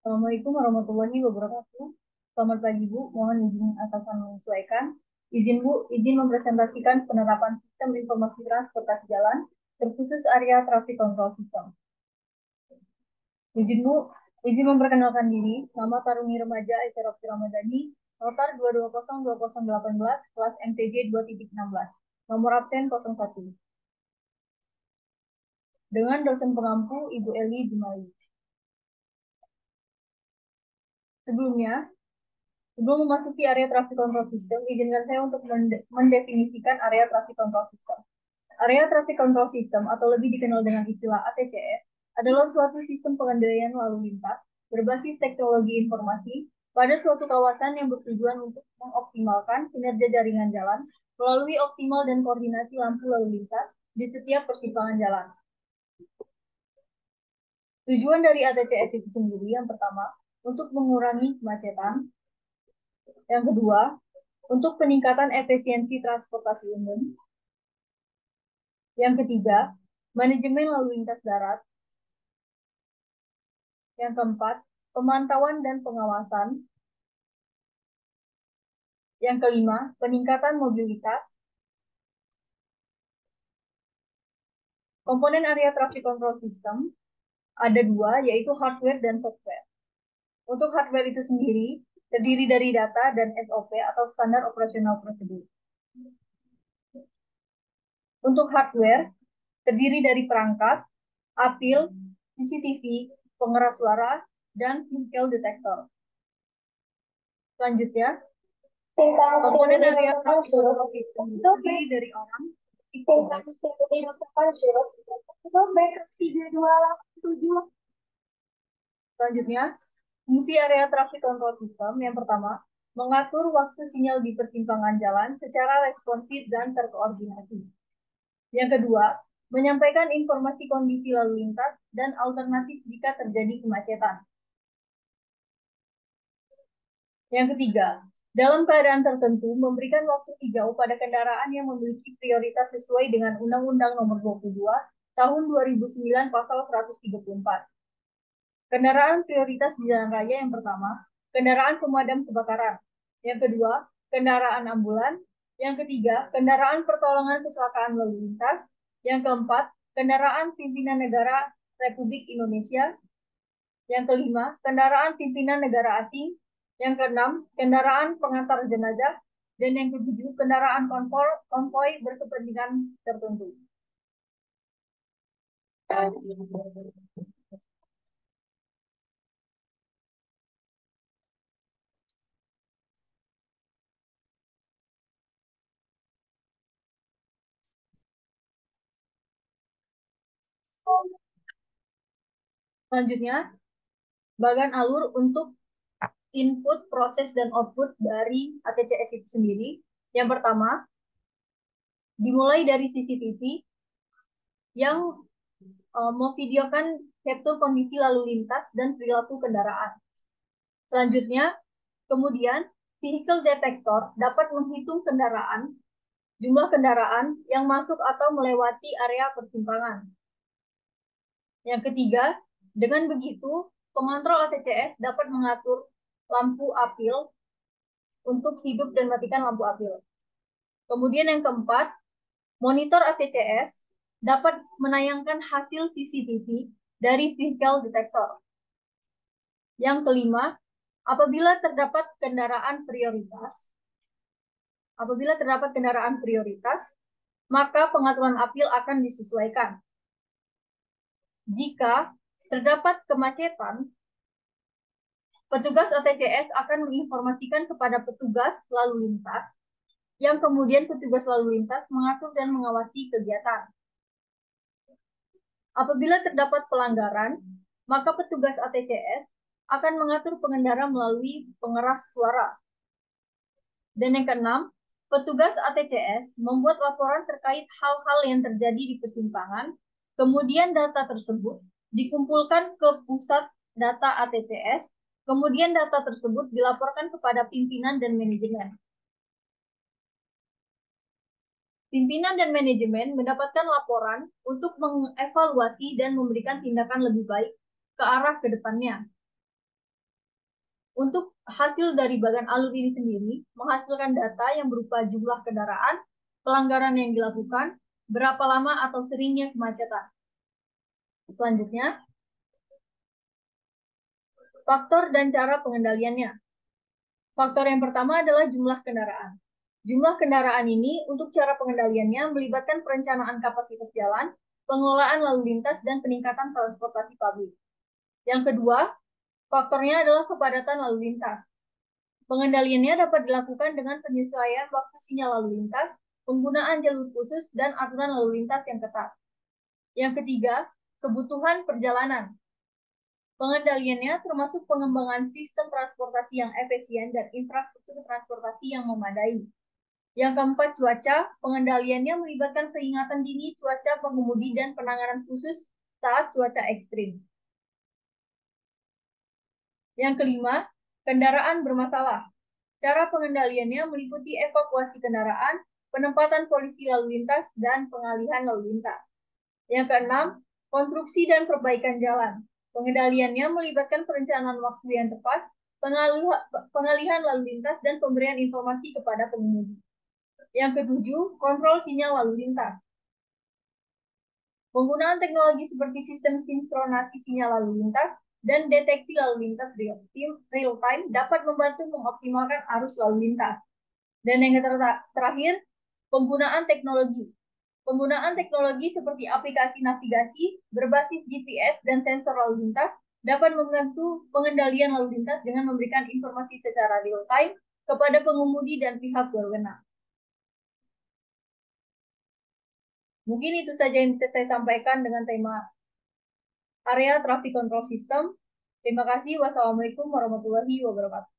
Assalamualaikum warahmatullahi wabarakatuh. Selamat pagi, Bu. Mohon izin atasan menyesuaikan. Izin, Bu, izin mempresentasikan penerapan sistem informasi transportasi jalan terkhusus area traffic control system. Izin, Bu, izin memperkenalkan diri. Nama Taruni Remaja Aisyah Rofi Ramadhani, notar 2202018, kelas MTJ 2.16, nomor absen 01. Dengan dosen pengampu Ibu Eli Jumali. Sebelumnya, Sebelum memasuki area traffic control system, izinkan saya untuk mendefinisikan area traffic control system. Area traffic control system atau lebih dikenal dengan istilah ATCS adalah suatu sistem pengendalian lalu lintas berbasis teknologi informasi pada suatu kawasan yang bertujuan untuk mengoptimalkan kinerja jaringan jalan melalui optimal dan koordinasi lampu lalu lintas di setiap persimpangan jalan. Tujuan dari ATCS itu sendiri yang pertama, untuk mengurangi kemacetan. Yang kedua, untuk peningkatan efisiensi transportasi umum. Yang ketiga, manajemen lalu lintas darat. Yang keempat, pemantauan dan pengawasan. Yang kelima, peningkatan mobilitas. Komponen area traffic control system ada dua, yaitu hardware dan software. Untuk hardware itu sendiri, terdiri dari data dan SOP atau standar operasional prosedur. Untuk hardware, terdiri dari perangkat, apil, CCTV, pengeras suara, dan vehicle detector. Selanjutnya, komponen area transport system terdiri dari orang, Selanjutnya, fungsi area traffic control system yang pertama, mengatur waktu sinyal di persimpangan jalan secara responsif dan terkoordinasi. Yang kedua, menyampaikan informasi kondisi lalu lintas dan alternatif jika terjadi kemacetan. Yang ketiga, dalam keadaan tertentu, memberikan waktu hijau pada kendaraan yang memiliki prioritas sesuai dengan Undang-Undang Nomor 22 Tahun 2009 Pasal 134. Kendaraan prioritas di jalan raya yang pertama, kendaraan pemadam kebakaran. Yang kedua, kendaraan ambulan. Yang ketiga, kendaraan pertolongan kecelakaan lalu lintas. Yang keempat, kendaraan pimpinan negara Republik Indonesia. Yang kelima, kendaraan pimpinan negara asing. Yang keenam, kendaraan pengantar jenazah. Dan yang ketujuh, kendaraan konvoi berkepentingan tertentu. Selanjutnya, bagan alur untuk input, proses, dan output dari ATCS itu sendiri. Yang pertama, dimulai dari CCTV yang memvideokan capture kondisi lalu lintas dan perilaku kendaraan. Selanjutnya, kemudian vehicle detector dapat menghitung jumlah kendaraan yang masuk atau melewati area persimpangan. Yang ketiga, dengan begitu, pengontrol ATCS dapat mengatur lampu apil untuk hidup dan matikan lampu apil. Kemudian yang keempat, monitor ATCS dapat menayangkan hasil CCTV dari vehicle detector. Yang kelima, apabila terdapat kendaraan prioritas, maka pengaturan apil akan disesuaikan. Jika terdapat kemacetan, petugas ATCS akan menginformasikan kepada petugas lalu lintas, yang kemudian petugas lalu lintas mengatur dan mengawasi kegiatan. Apabila terdapat pelanggaran, maka petugas ATCS akan mengatur pengendara melalui pengeras suara. Dan yang keenam, petugas ATCS membuat laporan terkait hal-hal yang terjadi di persimpangan, kemudian data tersebut dikumpulkan ke pusat data ATCS, kemudian data tersebut dilaporkan kepada pimpinan dan manajemen. Pimpinan dan manajemen mendapatkan laporan untuk mengevaluasi dan memberikan tindakan lebih baik ke arah ke depannya. Untuk hasil dari bagan alur ini sendiri menghasilkan data yang berupa jumlah kendaraan, pelanggaran yang dilakukan, berapa lama atau seringnya kemacetan. Selanjutnya, faktor dan cara pengendaliannya. Faktor yang pertama adalah jumlah kendaraan. Jumlah kendaraan ini untuk cara pengendaliannya melibatkan perencanaan kapasitas jalan, pengelolaan lalu lintas, dan peningkatan transportasi publik. Yang kedua, faktornya adalah kepadatan lalu lintas. Pengendaliannya dapat dilakukan dengan penyesuaian waktu sinyal lalu lintas, penggunaan jalur khusus, dan aturan lalu lintas yang ketat. Yang ketiga, kebutuhan perjalanan. Pengendaliannya termasuk pengembangan sistem transportasi yang efisien dan infrastruktur transportasi yang memadai. Yang keempat, cuaca. Pengendaliannya melibatkan peringatan dini cuaca pengemudi dan penanganan khusus saat cuaca ekstrim. Yang kelima, kendaraan bermasalah. Cara pengendaliannya meliputi evakuasi kendaraan, penempatan polisi lalu lintas, dan pengalihan lalu lintas. Yang keenam, konstruksi dan perbaikan jalan. Pengendaliannya melibatkan perencanaan waktu yang tepat, pengalihan lalu lintas, dan pemberian informasi kepada pengemudi. Yang ketujuh, kontrol sinyal lalu lintas. Penggunaan teknologi seperti sistem sinkronasi sinyal lalu lintas dan deteksi lalu lintas real time dapat membantu mengoptimalkan arus lalu lintas. Dan yang terakhir, penggunaan teknologi. Penggunaan teknologi seperti aplikasi navigasi berbasis GPS dan sensor lalu lintas dapat membantu pengendalian lalu lintas dengan memberikan informasi secara real time kepada pengemudi dan pihak berwenang. Mungkin itu saja yang bisa saya sampaikan dengan tema area traffic control system. Terima kasih. Wassalamualaikum warahmatullahi wabarakatuh.